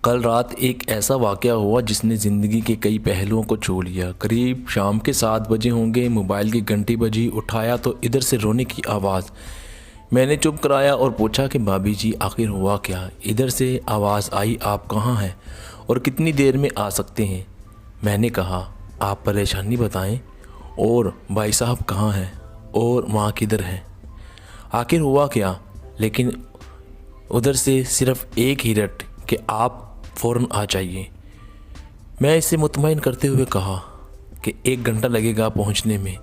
कल रात एक ऐसा वाक़या हुआ जिसने ज़िंदगी के कई पहलुओं को छू लिया। करीब शाम के 7 बजे होंगे, मोबाइल की घंटी बजी। उठाया तो इधर से रोने की आवाज़। मैंने चुप कराया और पूछा कि भाभी जी आखिर हुआ क्या। इधर से आवाज़ आई, आप कहाँ हैं और कितनी देर में आ सकते हैं। मैंने कहा, आप परेशानी बताएं और भाई साहब कहाँ हैं और माँ किधर है, आखिर हुआ क्या। लेकिन उधर से सिर्फ़ एक ही रट कि आप फ़ौरन आ जाइए। मैं इसे मुतमईन करते हुए कहा कि 1 घंटा लगेगा पहुंचने में।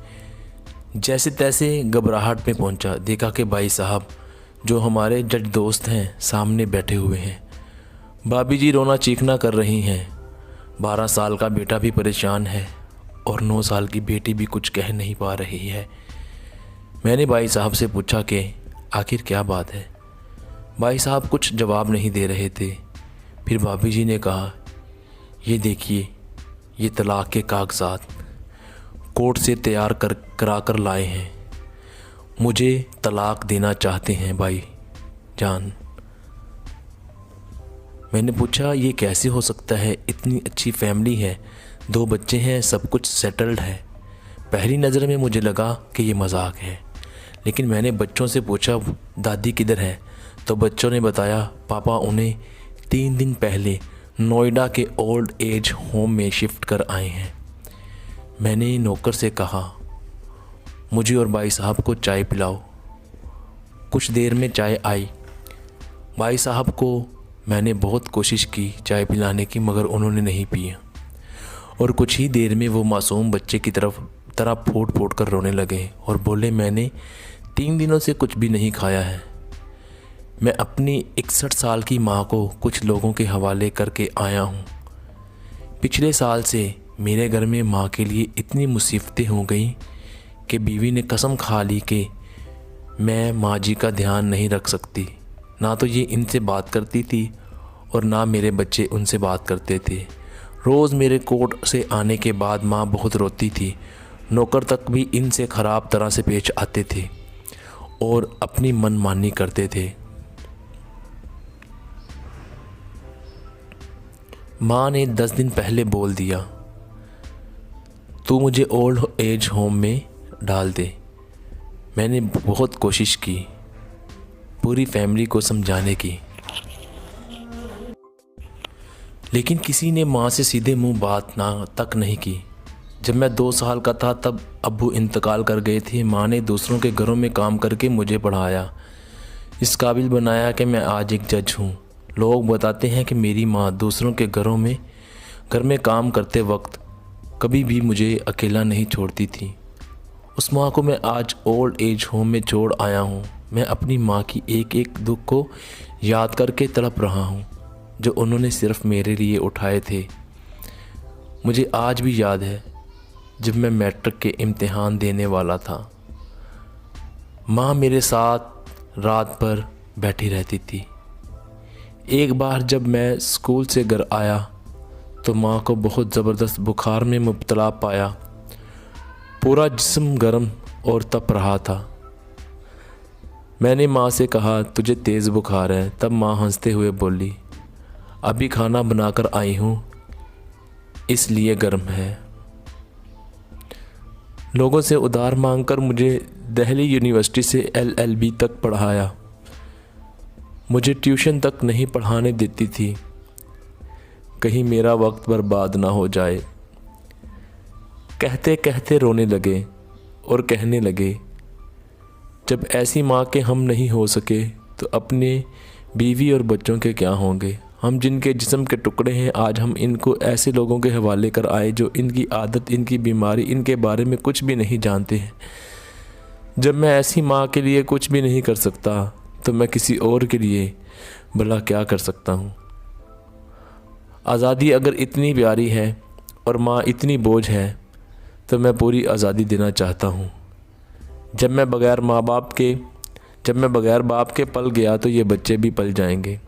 जैसे तैसे घबराहट में पहुंचा, देखा कि भाई साहब जो हमारे जज दोस्त हैं सामने बैठे हुए हैं। भाभी जी रोना चीखना कर रही हैं। 12 साल का बेटा भी परेशान है और 9 साल की बेटी भी कुछ कह नहीं पा रही है। मैंने भाई साहब से पूछा कि आखिर क्या बात है। भाई साहब कुछ जवाब नहीं दे रहे थे। फिर भाभी जी ने कहा, ये देखिए, ये तलाक़ के कागज़ात कोर्ट से तैयार करा कर लाए हैं। मुझे तलाक़ देना चाहते हैं भाई जान। मैंने पूछा, ये कैसे हो सकता है, इतनी अच्छी फैमिली है, 2 बच्चे हैं, सब कुछ सेटल्ड है। पहली नज़र में मुझे लगा कि ये मजाक है, लेकिन मैंने बच्चों से पूछा दादी किधर है, तो बच्चों ने बताया पापा उन्हें 3 दिन पहले नोएडा के ओल्ड एज होम में शिफ्ट कर आए हैं। मैंने नौकर से कहा, मुझे और भाई साहब को चाय पिलाओ। कुछ देर में चाय आई। भाई साहब को मैंने बहुत कोशिश की चाय पिलाने की, मगर उन्होंने नहीं पिया और कुछ ही देर में वो मासूम बच्चे की तरह फूट फूट कर रोने लगे और बोले, मैंने 3 दिनों से कुछ भी नहीं खाया है। मैं अपनी 61 साल की माँ को कुछ लोगों के हवाले करके आया हूँ। पिछले साल से मेरे घर में माँ के लिए इतनी मुसीबतें हो गई कि बीवी ने कसम खा ली कि मैं माँ जी का ध्यान नहीं रख सकती। ना तो ये इनसे बात करती थी और ना मेरे बच्चे उनसे बात करते थे। रोज़ मेरे कोर्ट से आने के बाद माँ बहुत रोती थी। नौकर तक भी इनसे ख़राब तरह से पेश आते थे और अपनी मनमानी करते थे। माँ ने 10 दिन पहले बोल दिया, तू मुझे ओल्ड एज होम में डाल दे। मैंने बहुत कोशिश की पूरी फैमिली को समझाने की, लेकिन किसी ने माँ से सीधे मुंह बात तक नहीं की। जब मैं 2 साल का था तब अब्बू इंतकाल कर गए थे। माँ ने दूसरों के घरों में काम करके मुझे पढ़ाया, इस काबिल बनाया कि मैं आज एक जज हूँ। लोग बताते हैं कि मेरी माँ दूसरों के घर में काम करते वक्त कभी भी मुझे अकेला नहीं छोड़ती थी। उस माँ को मैं आज ओल्ड एज होम में छोड़ आया हूँ। मैं अपनी माँ की एक एक दुख को याद करके तड़प रहा हूँ जो उन्होंने सिर्फ मेरे लिए उठाए थे। मुझे आज भी याद है जब मैं मैट्रिक के इम्तिहान देने वाला था। माँ मेरे साथ रात भर बैठी रहती थी। एक बार जब मैं स्कूल से घर आया तो माँ को बहुत ज़बरदस्त बुखार में मुब्तला पाया। पूरा जिस्म गर्म और तप रहा था। मैंने माँ से कहा, तुझे तेज़ बुखार है। तब माँ हंसते हुए बोली, अभी खाना बनाकर आई हूँ इसलिए गर्म है। लोगों से उधार मांगकर मुझे दिल्ली यूनिवर्सिटी से LLB तक पढ़ाया। मुझे ट्यूशन तक नहीं पढ़ाने देती थी, कहीं मेरा वक्त बर्बाद ना हो जाए। कहते कहते रोने लगे और कहने लगे, जब ऐसी माँ के हम नहीं हो सके तो अपने बीवी और बच्चों के क्या होंगे। हम जिनके जिस्म के टुकड़े हैं, आज हम इनको ऐसे लोगों के हवाले कर आए जो इनकी आदत, इनकी बीमारी, इनके बारे में कुछ भी नहीं जानते हैं। जब मैं ऐसी माँ के लिए कुछ भी नहीं कर सकता तो मैं किसी और के लिए भला क्या कर सकता हूँ। आज़ादी अगर इतनी प्यारी है और माँ इतनी बोझ है तो मैं पूरी आज़ादी देना चाहता हूँ। जब मैं बग़ैर बाप के पल गया तो ये बच्चे भी पल जाएंगे।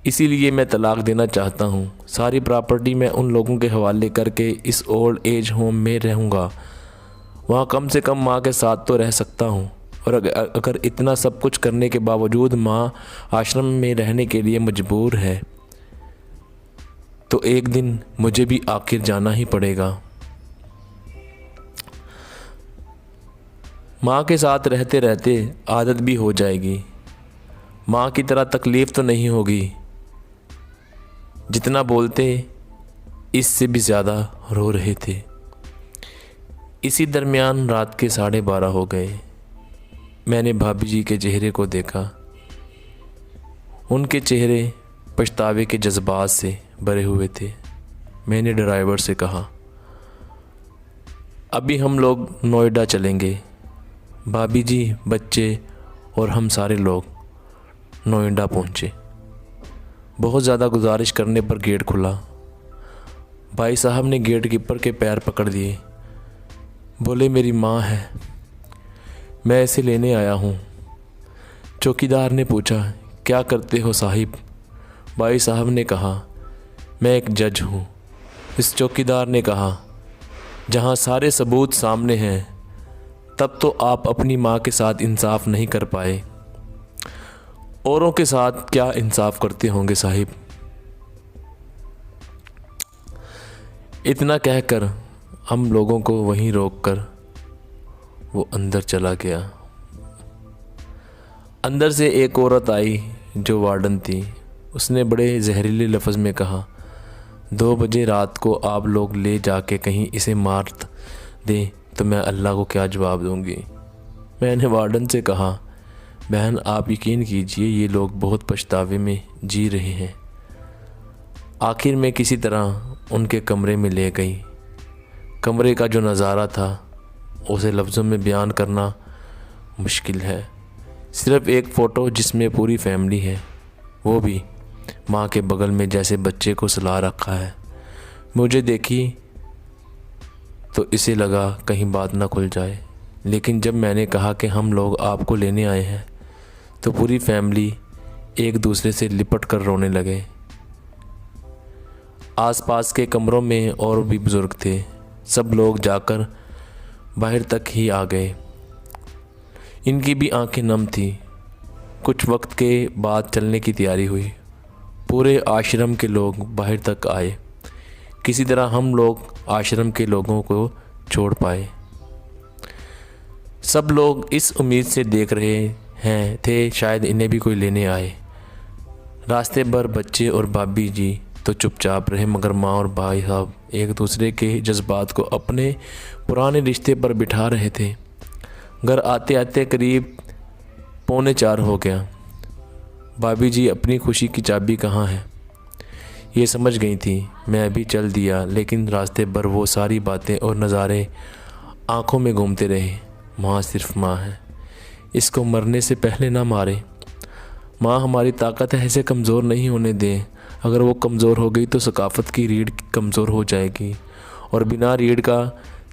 इसीलिए मैं तलाक़ देना चाहता हूँ। सारी प्रॉपर्टी मैं उन लोगों के हवाले करके इस ओल्ड एज होम में रहूँगा। वहाँ कम से कम माँ के साथ तो रह सकता हूँ। और अगर इतना सब कुछ करने के बावजूद माँ आश्रम में रहने के लिए मजबूर है तो एक दिन मुझे भी आखिर जाना ही पड़ेगा। माँ के साथ रहते रहते आदत भी हो जाएगी। माँ की तरह तकलीफ़ तो नहीं होगी। जितना बोलते इससे भी ज़्यादा रो रहे थे। इसी दरमियान रात के 12:30 हो गए। मैंने भाभी जी के चेहरे को देखा। उनके चेहरे पछतावे के जज्बात से भरे हुए थे। मैंने ड्राइवर से कहा, अभी हम लोग नोएडा चलेंगे। भाभी जी, बच्चे और हम सारे लोग नोएडा पहुँचे। बहुत ज़्यादा गुजारिश करने पर गेट खुला। भाई साहब ने गेट कीपर के पैर पकड़ लिए। बोले, मेरी माँ है, मैं इसे लेने आया हूँ। चौकीदार ने पूछा, क्या करते हो साहिब? भाई साहब ने कहा, मैं एक जज हूँ। इस चौकीदार ने कहा, जहाँ सारे सबूत सामने हैं तब तो आप अपनी माँ के साथ इंसाफ नहीं कर पाए। औरों के साथ क्या इंसाफ करते होंगे साहिब? इतना कहकर हम लोगों को वहीं रोककर वो अंदर चला गया। अंदर से एक औरत आई जो वार्डन थी। उसने बड़े जहरीले लफ्ज़ में कहा, 2 बजे रात को आप लोग ले जाके कहीं इसे मार दें तो मैं अल्लाह को क्या जवाब दूंगी। मैंने वार्डन से कहा, बहन आप यकीन कीजिए ये लोग बहुत पछतावे में जी रहे हैं। आखिर में किसी तरह उनके कमरे में ले गई। कमरे का जो नज़ारा था उसे लफ्ज़ों में बयान करना मुश्किल है। सिर्फ़ एक फ़ोटो जिसमें पूरी फैमिली है, वो भी माँ के बगल में जैसे बच्चे को सुला रखा है। मुझे देखी तो इसे लगा कहीं बात ना खुल जाए, लेकिन जब मैंने कहा कि हम लोग आपको लेने आए हैं तो पूरी फैमिली एक दूसरे से लिपट कर रोने लगे। आसपास के कमरों में और भी बुज़ुर्ग थे। सब लोग जाकर बाहर तक ही आ गए। इनकी भी आंखें नम थी। कुछ वक्त के बाद चलने की तैयारी हुई। पूरे आश्रम के लोग बाहर तक आए। किसी तरह हम लोग आश्रम के लोगों को छोड़ पाए। सब लोग इस उम्मीद से देख रहे हैं थे शायद इन्हें भी कोई लेने आए। रास्ते भर बच्चे और भाभी जी तो चुपचाप रहे, मगर माँ और भाई साहब एक दूसरे के जज्बात को अपने पुराने रिश्ते पर बिठा रहे थे। घर आते आते करीब 3:45 हो गया। भाभी जी अपनी खुशी की चाबी कहाँ है ये समझ गई थी। मैं भी चल दिया, लेकिन रास्ते भर वो सारी बातें और नज़ारे आँखों में घूमते रहे। माँ सिर्फ माँ है, इसको मरने से पहले ना मारे। माँ हमारी ताकत है, इसे कमज़ोर नहीं होने दें। अगर वो कमज़ोर हो गई तो सकाफ़त की रीढ़ कमज़ोर हो जाएगी, और बिना रीढ़ का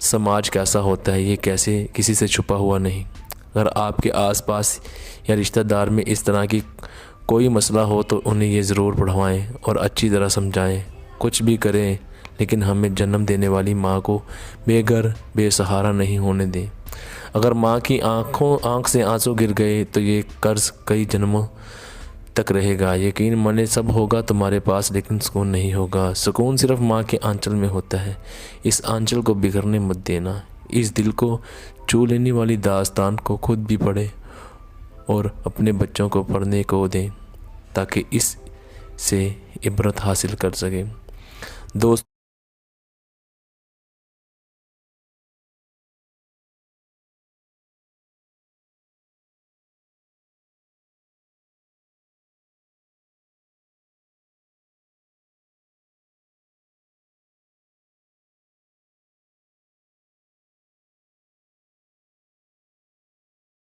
समाज कैसा होता है ये कैसे किसी से छुपा हुआ नहीं। अगर आपके आसपास या रिश्तेदार में इस तरह की कोई मसला हो तो उन्हें ये ज़रूर पढ़वाएं और अच्छी तरह समझाएं। कुछ भी करें, लेकिन हमें जन्म देने वाली माँ को बेघर बेसहारा नहीं होने दें। अगर माँ की आँख से आंसू गिर गए तो ये कर्ज कई जन्मों तक रहेगा। यकीन माने सब होगा तुम्हारे पास, लेकिन सुकून नहीं होगा। सुकून सिर्फ माँ के आंचल में होता है। इस आंचल को बिखरने मत देना। इस दिल को छू लेने वाली दास्तान को खुद भी पढ़े और अपने बच्चों को पढ़ने को दें, ताकि इस से इबरत हासिल कर सकें। दोस्त